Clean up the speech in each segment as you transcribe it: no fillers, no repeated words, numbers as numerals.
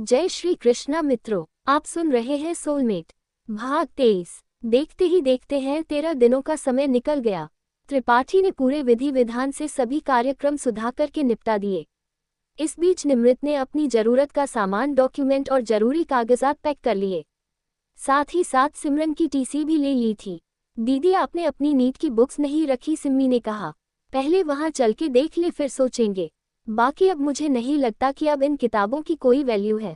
जय श्री कृष्णा मित्रों, आप सुन रहे हैं सोलमेट भाग 23। देखते ही देखते हैं 13 दिनों का समय निकल गया। त्रिपाठी ने पूरे विधि विधान से सभी कार्यक्रम सुधाकर के निपटा दिए। इस बीच निमृत ने अपनी जरूरत का सामान, डॉक्यूमेंट और जरूरी कागजात पैक कर लिए। साथ ही साथ सिमरन की टीसी भी ले ली थी। दीदी, आपने अपनी नीट की बुक्स नहीं रखी, सिम्मी ने कहा। पहले वहां चल के देख ले, फिर सोचेंगे। बाकी अब मुझे नहीं लगता कि अब इन किताबों की कोई वैल्यू है,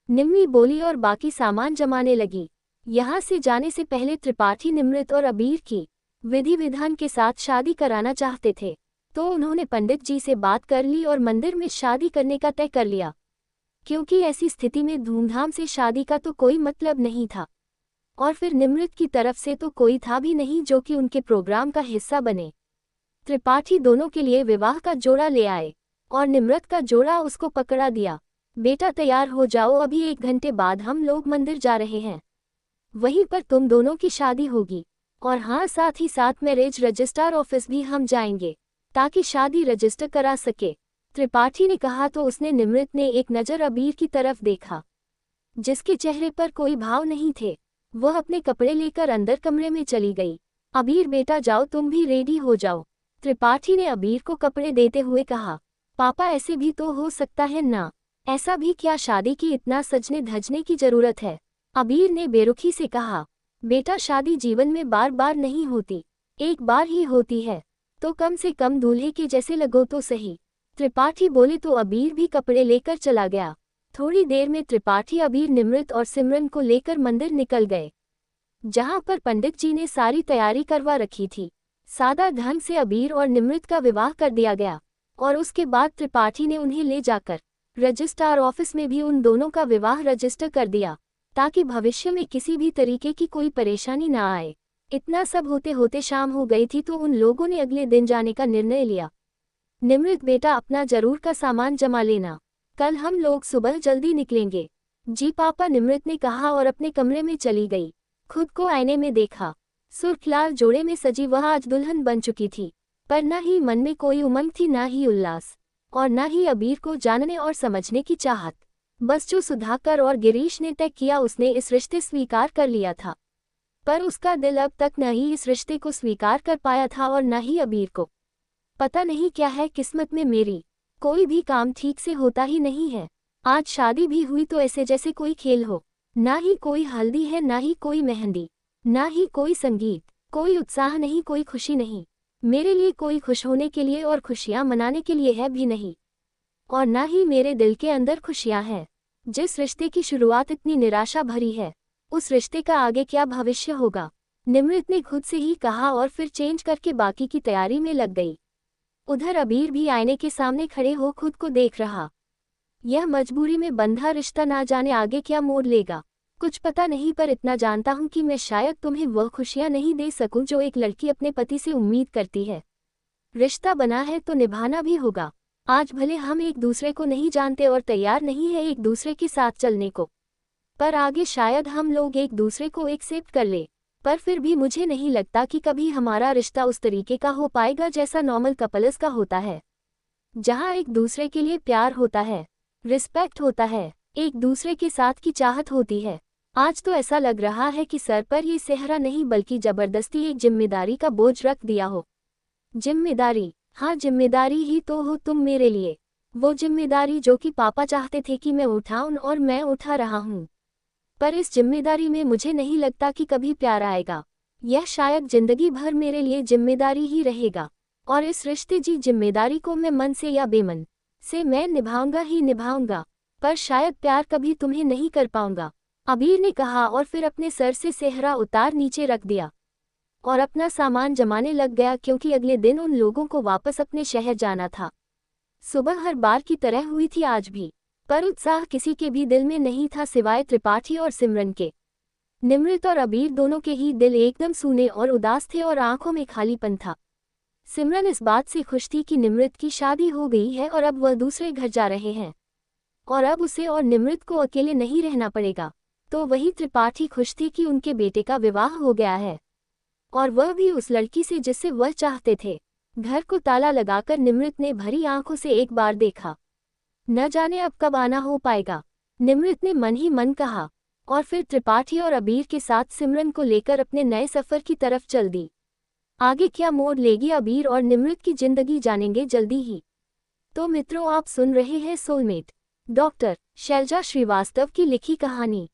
निम्मी बोली और बाकी सामान जमाने लगी। यहाँ से जाने से पहले त्रिपाठी निमृत और अबीर की विधि विधान के साथ शादी कराना चाहते थे, तो उन्होंने पंडित जी से बात कर ली और मंदिर में शादी करने का तय कर लिया, क्योंकि ऐसी स्थिति में धूमधाम से शादी का तो कोई मतलब नहीं था, और फिर निमृत की तरफ से तो कोई था भी नहीं जो कि उनके प्रोग्राम का हिस्सा बने। त्रिपाठी दोनों के लिए विवाह का जोड़ा ले आए और निमृत का जोड़ा उसको पकड़ा दिया। बेटा तैयार हो जाओ, अभी 1 घंटे बाद हम लोग मंदिर जा रहे हैं, वहीं पर तुम दोनों की शादी होगी। और हाँ, साथ ही साथ मैरिज रजिस्ट्रार ऑफिस भी हम जाएंगे ताकि शादी रजिस्टर करा सके, त्रिपाठी ने कहा। तो उसने निमृत ने एक नज़र अबीर की तरफ देखा, जिसके चेहरे पर कोई भाव नहीं थे। वह अपने कपड़े लेकर अंदर कमरे में चली गई। अबीर बेटा जाओ, तुम भी रेडी हो जाओ, त्रिपाठी ने अबीर को कपड़े देते हुए कहा। पापा, ऐसे भी तो हो सकता है ना, ऐसा भी क्या शादी की इतना सजने धजने की जरूरत है, अबीर ने बेरुखी से कहा। बेटा, शादी जीवन में बार बार नहीं होती, एक बार ही होती है, तो कम से कम दूल्हे के जैसे लगो तो सही, त्रिपाठी बोले। तो अबीर भी कपड़े लेकर चला गया। थोड़ी देर में त्रिपाठी, अबीर, निमृत और सिमरन को लेकर मंदिर निकल गए, जहां पर पंडित जी ने सारी तैयारी करवा रखी थी। सादा ढंग से अबीर और निमृत का विवाह कर दिया गया और उसके बाद त्रिपाठी ने उन्हें ले जाकर रजिस्ट्रार ऑफिस में भी उन दोनों का विवाह रजिस्टर कर दिया, ताकि भविष्य में किसी भी तरीके की कोई परेशानी ना आए। इतना सब होते होते शाम हो गई थी, तो उन लोगों ने अगले दिन जाने का निर्णय लिया। निमृत बेटा, अपना जरूर का सामान जमा लेना, कल हम लोग सुबह जल्दी निकलेंगे। जी पापा, निमृत ने कहा और अपने कमरे में चली गई। खुद को आईने में देखा। सुर्खलाल जोड़े में सजी वह आज दुल्हन बन चुकी थी, पर न ही मन में कोई उमंग थी, न ही उल्लास, और न ही अबीर को जानने और समझने की चाहत। बस जो सुधाकर और गिरीश ने तय किया, उसने इस रिश्ते स्वीकार कर लिया था, पर उसका दिल अब तक न ही इस रिश्ते को स्वीकार कर पाया था और न ही अबीर को। पता नहीं क्या है किस्मत में मेरी, कोई भी काम ठीक से होता ही नहीं है। आज शादी भी हुई तो ऐसे जैसे कोई खेल हो, ना ही कोई हल्दी है, ना ही कोई मेहंदी, ना ही कोई संगीत, कोई उत्साह नहीं, कोई खुशी नहीं। मेरे लिए कोई खुश होने के लिए और खुशियां मनाने के लिए है भी नहीं, और ना ही मेरे दिल के अंदर खुशियां हैं। जिस रिश्ते की शुरुआत इतनी निराशा भरी है, उस रिश्ते का आगे क्या भविष्य होगा, निमृत ने खुद से ही कहा और फिर चेंज करके बाकी की तैयारी में लग गई। उधर अबीर भी आईने के सामने खड़े हो खुद को देख रहा। यह मजबूरी में बंधा रिश्ता ना जाने आगे क्या मोड़ लेगा, कुछ पता नहीं, पर इतना जानता हूं कि मैं शायद तुम्हें वह खुशियां नहीं दे सकूं जो एक लड़की अपने पति से उम्मीद करती है। रिश्ता बना है तो निभाना भी होगा। आज भले हम एक दूसरे को नहीं जानते और तैयार नहीं है एक दूसरे के साथ चलने को, पर आगे शायद हम लोग एक दूसरे को एक्सेप्ट कर ले, पर फिर भी मुझे नहीं लगता कि कभी हमारा रिश्ता उस तरीके का हो पाएगा जैसा नॉर्मल कपल्स का होता है, जहाँ एक दूसरे के लिए प्यार होता है, रिस्पेक्ट होता है, एक दूसरे के साथ की चाहत होती है। आज तो ऐसा लग रहा है कि सर पर ये सेहरा नहीं बल्कि जबरदस्ती एक जिम्मेदारी का बोझ रख दिया हो। जिम्मेदारी? हाँ, जिम्मेदारी ही तो हो तुम मेरे लिए, वो जिम्मेदारी जो कि पापा चाहते थे कि मैं उठाऊं और मैं उठा रहा हूँ। पर इस जिम्मेदारी में मुझे नहीं लगता कि कभी प्यार आएगा। यह शायद जिंदगी भर मेरे लिए जिम्मेदारी ही रहेगा, और इस रिश्ते की जिम्मेदारी को मैं मन से या बेमन से मैं निभाऊंगा ही निभाऊंगा, पर शायद प्यार कभी तुम्हें नहीं कर पाऊंगा, अबीर ने कहा और फिर अपने सर से सेहरा उतार नीचे रख दिया और अपना सामान जमाने लग गया, क्योंकि अगले दिन उन लोगों को वापस अपने शहर जाना था। सुबह हर बार की तरह हुई थी आज भी, पर उत्साह किसी के भी दिल में नहीं था सिवाय त्रिपाठी और सिमरन के। निमृत और अबीर दोनों के ही दिल एकदम सूने और उदास थे और आंखों में खालीपन था। सिमरन इस बात से खुश थी कि निमृत की शादी हो गई है और अब वह दूसरे घर जा रहे हैं, और अब उसे और निमृत को अकेले नहीं रहना पड़ेगा। तो वही त्रिपाठी खुश थी कि उनके बेटे का विवाह हो गया है, और वह भी उस लड़की से जिससे वह चाहते थे। घर को ताला लगाकर निमृत ने भरी आंखों से एक बार देखा। न जाने अब कब आना हो पाएगा। निमृत ने मन ही मन कहा, और फिर त्रिपाठी और अबीर के साथ सिमरन को लेकर अपने नए सफर की तरफ चल दी। आगे क्या मोड़ लेगी अबीर और निमृत की जिंदगी जानेंगे जल्दी ही। तो मित्रों, आप सुन रहे हैं सोलमेट, डॉक्टर शैलजा श्रीवास्तव की लिखी कहानी।